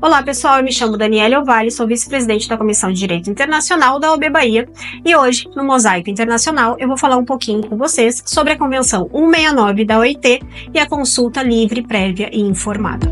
Olá pessoal, eu me chamo Daniela Ovalle, sou vice-presidente da Comissão de Direito Internacional da OAB Bahia e hoje, no Mosaico Internacional, eu vou falar um pouquinho com vocês sobre a Convenção 169 da OIT e a consulta livre, prévia e informada.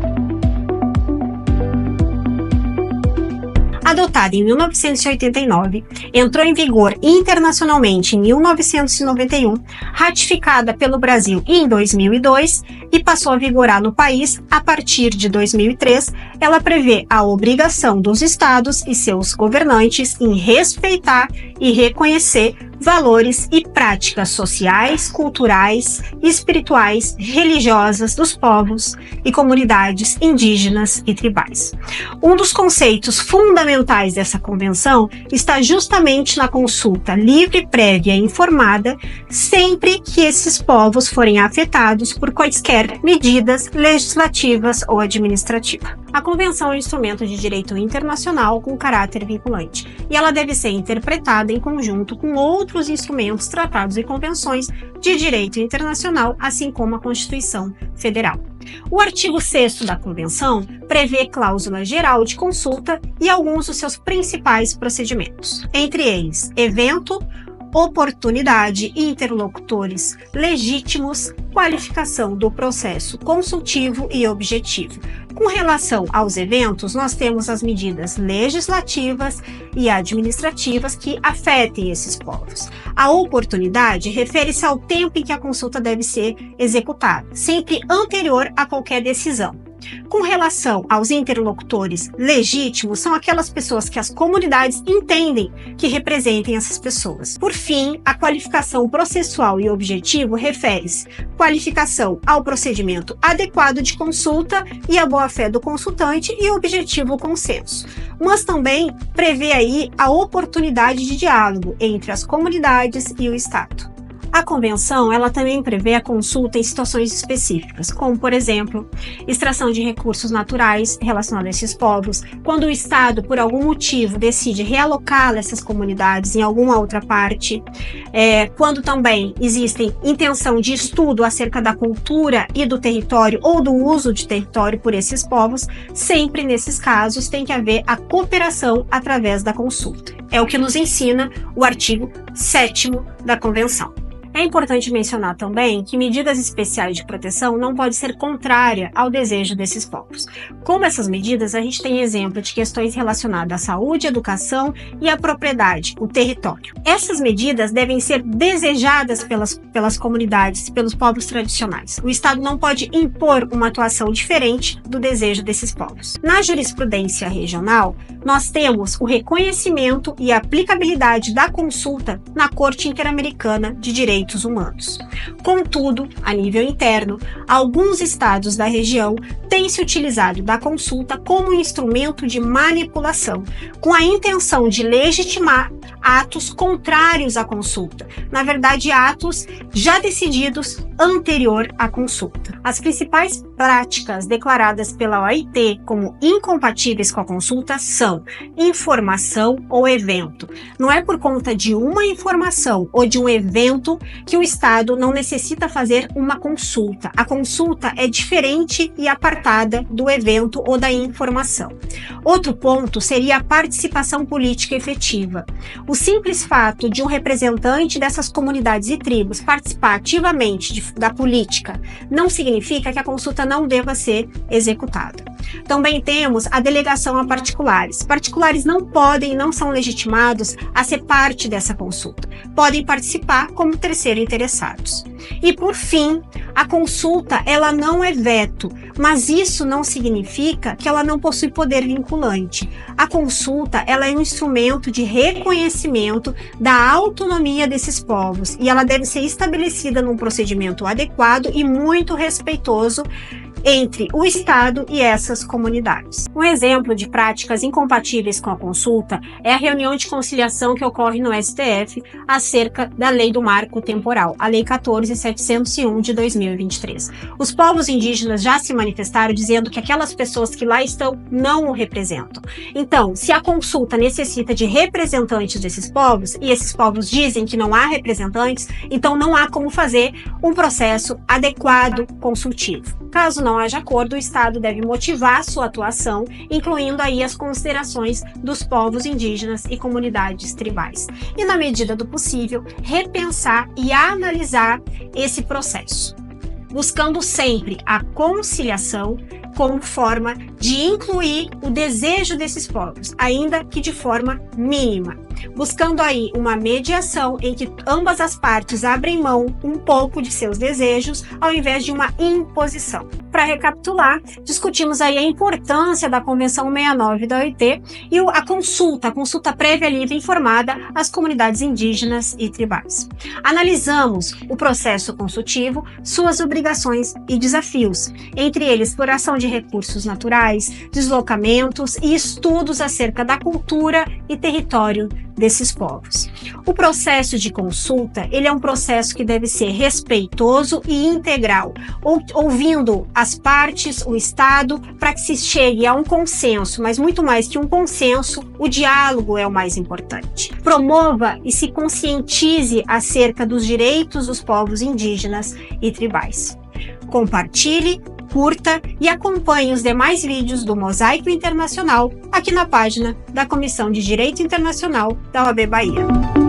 Adotada em 1989, entrou em vigor internacionalmente em 1991, ratificada pelo Brasil em 2002 e passou a vigorar no país a partir de 2003, ela prevê a obrigação dos estados e seus governantes em respeitar e reconhecer valores e práticas sociais, culturais, espirituais, religiosas dos povos e comunidades indígenas e tribais. Um dos conceitos fundamentais dessa convenção está justamente na consulta livre, prévia e informada, sempre que esses povos forem afetados por quaisquer medidas legislativas ou administrativas. A convenção é um instrumento de direito internacional com caráter vinculante, e ela deve ser interpretada em conjunto com outros instrumentos, tratados e convenções de direito internacional, assim como a Constituição Federal. O artigo 6º da Convenção prevê cláusula geral de consulta e alguns dos seus principais procedimentos, entre eles evento, oportunidade e interlocutores legítimos, qualificação do processo consultivo e objetivo. Com relação aos eventos, nós temos as medidas legislativas e administrativas que afetem esses povos. A oportunidade refere-se ao tempo em que a consulta deve ser executada, sempre anterior a qualquer decisão. Com relação aos interlocutores legítimos, são aquelas pessoas que as comunidades entendem que representem essas pessoas. Por fim, a qualificação processual e objetivo refere-se qualificação ao procedimento adequado de consulta e à boa-fé do consultante e objetivo consenso. Mas também prevê aí a oportunidade de diálogo entre as comunidades e o Estado. A convenção, ela também prevê a consulta em situações específicas, como, por exemplo, extração de recursos naturais relacionados a esses povos, quando o Estado, por algum motivo, decide realocar essas comunidades em alguma outra parte, quando também existem intenção de estudo acerca da cultura e do território ou do uso de território por esses povos, sempre nesses casos tem que haver a cooperação através da consulta. É o que nos ensina o artigo 7º da Convenção. É importante mencionar também que medidas especiais de proteção não podem ser contrárias ao desejo desses povos. Como essas medidas, a gente tem exemplo de questões relacionadas à saúde, educação e à propriedade, o território. Essas medidas devem ser desejadas pelas comunidades, pelos povos tradicionais. O Estado não pode impor uma atuação diferente do desejo desses povos. Na jurisprudência regional, nós temos o reconhecimento e a aplicabilidade da consulta na Corte Interamericana de Direitos Humanos. Contudo, a nível interno, alguns estados da região têm se utilizado da consulta como instrumento de manipulação, com a intenção de legitimar atos contrários à consulta, na verdade, atos já decididos anterior à consulta. As principais práticas declaradas pela OIT como incompatíveis com a consulta são informação ou evento. Não é por conta de uma informação ou de um evento que o Estado não necessita fazer uma consulta. A consulta é diferente e apartada do evento ou da informação. Outro ponto seria a participação política efetiva. O simples fato de um representante dessas comunidades e tribos participar ativamente da política não significa que a consulta não deva ser executada. Também temos a delegação a particulares. Particulares não podem e não são legitimados a ser parte dessa consulta. Podem participar como terceiros interessados. E por fim, a consulta ela não é veto, mas isso não significa que ela não possui poder vinculante. A consulta ela é um instrumento de reconhecimento da autonomia desses povos e ela deve ser estabelecida num procedimento adequado e muito respeitoso entre o Estado e essas comunidades. Um exemplo de práticas incompatíveis com a consulta é a reunião de conciliação que ocorre no STF acerca da Lei do Marco Temporal, a Lei 14.701 de 2023. Os povos indígenas já se manifestaram dizendo que aquelas pessoas que lá estão não o representam. Então, se a consulta necessita de representantes desses povos, e esses povos dizem que não há representantes, então não há como fazer um processo adequado consultivo. Caso não não haja acordo, o Estado deve motivar sua atuação, incluindo aí as considerações dos povos indígenas e comunidades tribais. E, na medida do possível, repensar e analisar esse processo, buscando sempre a conciliação como forma de incluir o desejo desses povos, ainda que de forma mínima, buscando aí uma mediação em que ambas as partes abrem mão um pouco de seus desejos, ao invés de uma imposição. Para recapitular, discutimos aí a importância da Convenção 69 da OIT e a consulta prévia, livre e informada às comunidades indígenas e tribais. Analisamos o processo consultivo, suas obrigações e desafios, entre eles exploração de recursos naturais, deslocamentos e estudos acerca da cultura e território desses povos. O processo de consulta, ele é um processo que deve ser respeitoso e integral, ouvindo as partes, o Estado, para que se chegue a um consenso, mas muito mais que um consenso, o diálogo é o mais importante. Promova e se conscientize acerca dos direitos dos povos indígenas e tribais. Compartilhe, curta e acompanhe os demais vídeos do Mosaico Internacional aqui na página da Comissão de Direito Internacional da OAB Bahia.